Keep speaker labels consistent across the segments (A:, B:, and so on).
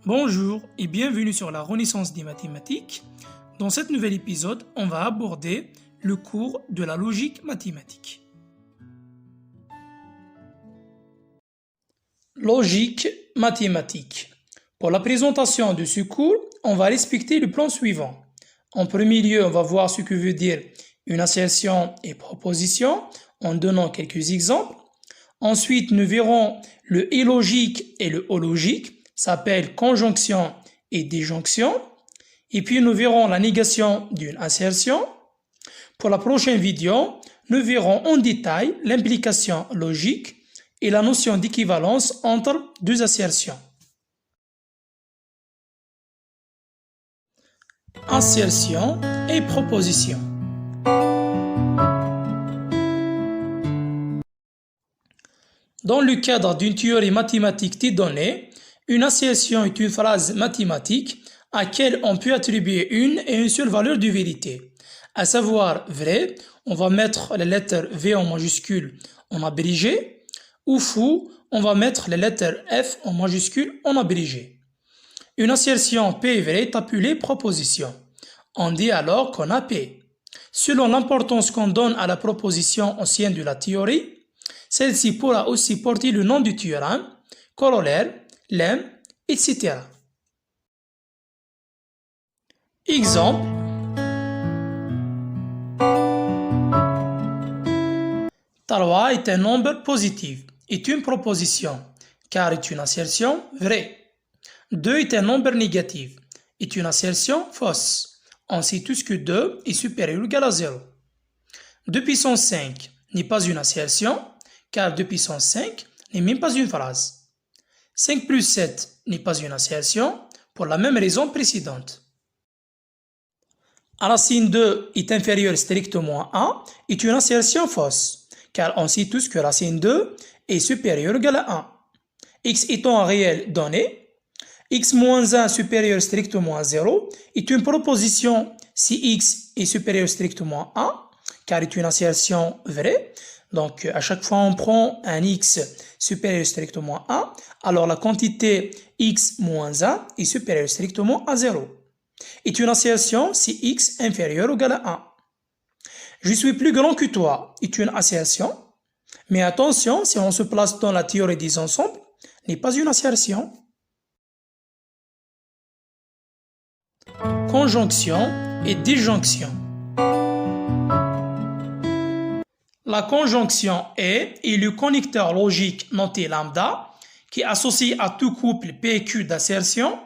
A: Bonjour et bienvenue sur la Renaissance des mathématiques. Dans cet nouvel épisode, on va aborder le cours de la logique mathématique. Logique mathématique. Pour la présentation de ce cours, on va respecter le plan suivant. En premier lieu, on va voir ce que veut dire une assertion et proposition en donnant quelques exemples. Ensuite, nous verrons le illogique et le hologique. Ça s'appelle conjonction et déjonction. Et puis nous verrons la négation d'une assertion. Pour la prochaine vidéo, nous verrons en détail l'implication logique et la notion d'équivalence entre deux assertions. Assertion et proposition. Dans le cadre d'une théorie mathématique des données, une assertion est une phrase mathématique à laquelle on peut attribuer une et une seule valeur de vérité. À savoir vrai, on va mettre les lettres V en majuscule en abrégé, ou faux, on va mettre les lettres F en majuscule en abrégé. Une assertion P est vraie est appelée proposition. On dit alors qu'on a P. Selon l'importance qu'on donne à la proposition au sein de la théorie, celle-ci pourra aussi porter le nom du théorème, corollaire, lemme, etc. Exemple. Trois est un nombre positif, est une proposition, car est une assertion vraie. 2 est un nombre négatif, est une assertion fausse. On sait tous que 2 est supérieur ou égal à 0. 2 puissance 5 n'est pas une assertion, car 2 puissance 5 n'est même pas une phrase. 5 plus 7 n'est pas une assertion pour la même raison précédente. Racine 2 est inférieure strictement à 1 est une assertion fausse, car on sait tous que racine 2 est supérieure ou égale à 1. X étant un réel donné, x moins 1 supérieur strictement à 0 est une proposition si x est supérieur strictement à 1, car est une assertion vraie. Donc, à chaque fois on prend un x supérieur strictement à 1, alors la quantité x moins 1 est supérieure strictement à 0. Est une assertion si x inférieur ou égal à 1. Je suis plus grand que toi est une assertion, mais attention, si on se place dans la théorie des ensembles, n'est pas une assertion. Conjonction et déjonction. La conjonction est le connecteur logique noté lambda qui est associé à tout couple P et Q d'assertion.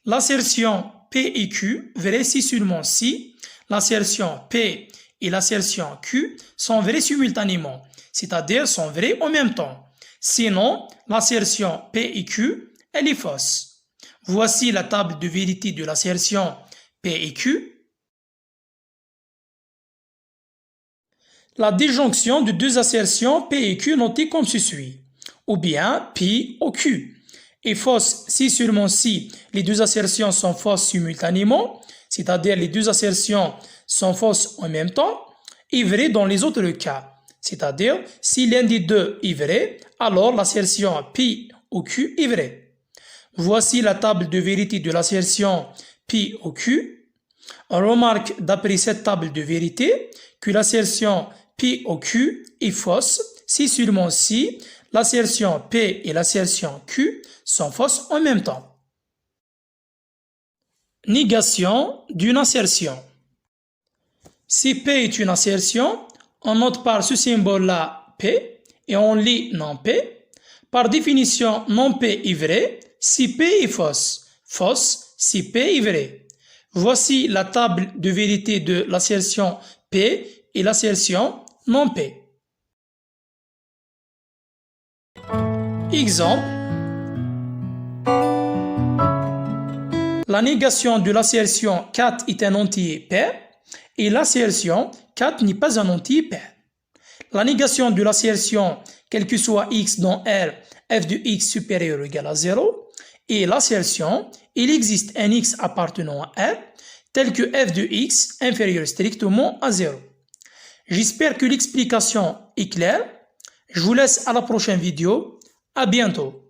A: L'assertion P et Q vraie si seulement si l'assertion P et l'assertion Q sont vraies simultanément, c'est-à-dire sont vraies en même temps. Sinon, l'assertion P et Q, elle est fausse. Voici la table de vérité de l'assertion P et Q. La déjonction de deux assertions P et Q notées comme suit, ou bien P ou Q, est fausse si seulement si les deux assertions sont fausses simultanément, c'est-à-dire les deux assertions sont fausses en même temps, et vraie dans les autres cas, c'est-à-dire si l'un des deux est vrai, alors l'assertion P ou Q est vraie. Voici la table de vérité de l'assertion P ou Q. On remarque d'après cette table de vérité que l'assertion P ou Q est fausse si seulement si l'assertion P et l'assertion Q sont fausses en même temps. Négation d'une assertion. Si P est une assertion, on note par ce symbole-là P et on lit non P. Par définition, non P est vrai si P est fausse, fausse si P est vrai. Voici la table de vérité de l'assertion P et l'assertion non P. Exemple. La négation de l'assertion 4 est un entier pair et l'assertion 4 n'est pas un entier pair. La négation de l'assertion quel que soit x dans R, f de x supérieur ou égal à 0 et l'assertion il existe un x appartenant à R tel que f de x inférieur strictement à 0. J'espère que l'explication est claire. Je vous laisse à la prochaine vidéo. À bientôt.